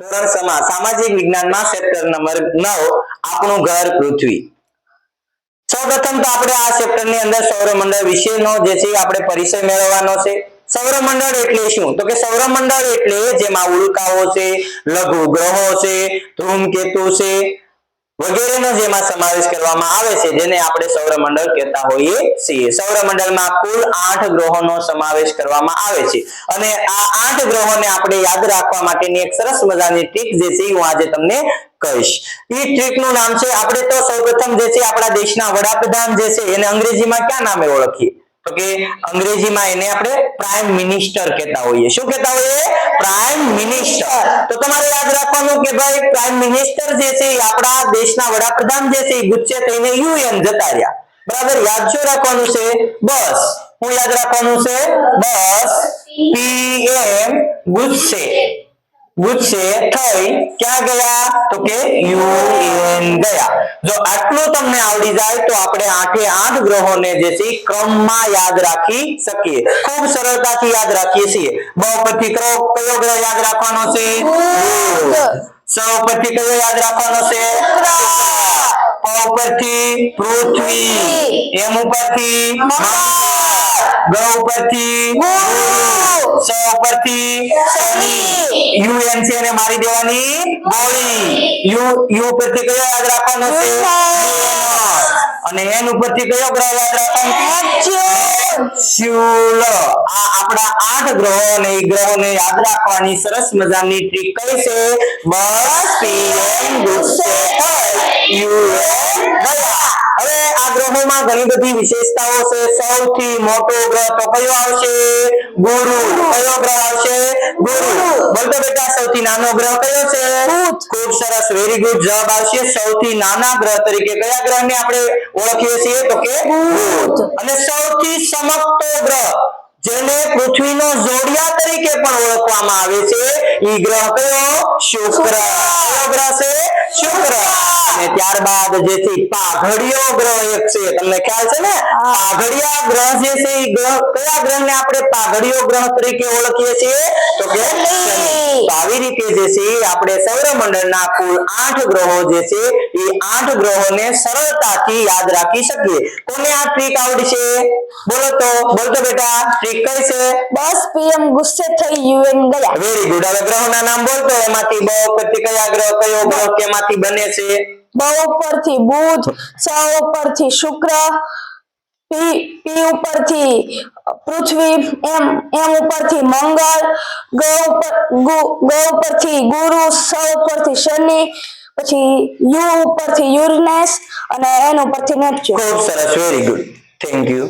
ધોરણ 6 માં સામાજિક વિજ્ઞાનમાં ચેપ્ટર નંબર 9 આપણું ઘર પૃથ્વી। સૌપ્રથમ તો આપણે આ ચેપ્ટર ની અંદર સૌરમંડળ વિશેનો જે છે આપણે પરિચય મેળવવાનો છે। સૌરમંડળ એટલે શું? તો કે સૌરમંડળ એટલે જેમાં ઉલ્કાઓ છે, લઘુ ગ્રહો છે, ધૂમકેતુ છે વગેરેનો જેમાં સમાવેશ કરવામાં આવે છે જેને આપણે સૌરમંડળ કહેતા હોઈએ છીએ। સૌરમંડળમાં કુલ 8 ગ્રહોનો સમાવેશ કરવામાં આવે છે અને આ 8 ગ્રહોને આપણે યાદ રાખવા માટેની એક સરસ મજાની ટ્રીક જે છે હું આજે તમને કહીશ। એ ટ્રીક નું નામ છે, આપણે તો સૌપ્રથમ જે છે આપણા દેશના વડાપ્રધાન જે છે એને અંગ્રેજીમાં કયા નામે ઓળખીએ? તો કે અંગ્રેજીમાં એને આપણે પ્રાઇમ મિનિસ્ટર કહેતા હોઈએ। શું કહેતા હોઈએ? Prime minister. તો તમારે યાદ રાખવાનું કે ભાઈ પ્રાઇમ મિનિસ્ટર જે છે આપણા દેશના વડાપ્રધાન જે છે ગુસ્સે થઈને યુએન જતા રહ્યા, બરાબર? યાદ શું રાખવાનું છે? બસ હું યાદ રાખવાનું છે? બસ પીએમ ગુસ્સે થઈ ક્યાં ગયા? તો કે યુએન ગયા। જો આટલું તમને આવડી જાય તો આપણે 8 ગ્રહોને જે છે ક્રમમાં યાદ રાખી શકીએ, ખૂબ સરળતાથી યાદ રાખીએ છીએ। બ પરથી કયો ગ્રહ યાદ રાખવાનો છે? સ પરથી કયો યાદ રાખવાનો છે? પ ઉપરથી પૃથ્વી, એમ ઉપરથી ગ ઉપરથી સ ઉપરથી શનિ, યુએન છે એને મારી દેવાની ગોળી, યુ ઉપરથી કયો યાદ રાખવાનો છે? અને એન ઉપરથી કયો ગ્રહ યાદ રાખવાનો? શૂળ। આ આપણા 8 ગ્રહો અને એ ગ્રહોને યાદ રાખવાની સરસ મજાની ટ્રીક કઈ છે? બસ પીએમ ગુસ્સે થઈ યુએન ગયા। હવે આ ગ્રહોમાં ઘણી બધી વિશેષતાઓ છે। સૌથી મોટો ગ્રહ તો કયો આવશે? ગુરુ। કયો ગ્રહ આવશે? ગુરુ। બોલતો બેટા સૌથી નાનો ગ્રહ કયો છે? બુધ। ખૂબ સરસ, વેરી ગુડ, જવાબ આવશે સૌથી નાના ગ્રહ તરીકે કયા ગ્રહને આપણે ઓળખીએ છીએ? તો કે બુધ। અને સૌથી ચમકતો ગ્રહ જેને પૃથ્વીનો જોડિયા તરીકે પણ ઓળખવામાં આવે છે એ ગ્રહ કયો? શુક્ર। કયો ગ્રહ છે? શુક્ર। અને ત્યારબાદ જે છે પાઘડિયો ગ્રહ એક છે, તમને ખ્યાલ છે ને? પાઘડિયા ગ્રહ જે છે એ ગ્રહ કયા ગ્રહને આપણે પાઘડિયો ગ્રહ તરીકે ઓળખીએ છીએ? તો કે શનિ। તો આવી રીતે જે છે આપણે સૌરમંડળના કુલ 8 ગ્રહો જે છે એ 8 ગ્રહોને સરળતાથી યાદ રાખી શકીએ। કોને આ ટ્રીક આવડી છે? બોલતો બેટા ટ્રીક કઈ છે? બસ પીએમ ગુસ્સે થઈ યુએન ગયા। Very good. હવે ગ્રહોના નામ બોલતો, એમાંથી બ ઉપરથી કયો ગ્રહ કેમાંથી બને છે? બ ઉપરથી બુધ, સ ઉપરથી શુક્ર, પી ઉપરથી પૃથ્વી, એમ ઉપરથી મંગળ, ગ ઉપરથી ગુરુ, સ ઉપરથી શનિ, પછી યુ ઉપરથી યુરેનસ અને એન ઉપરથી નેપચ્યુન। ખૂબ સરસ, વેરી ગુડ, થેન્ક યુ।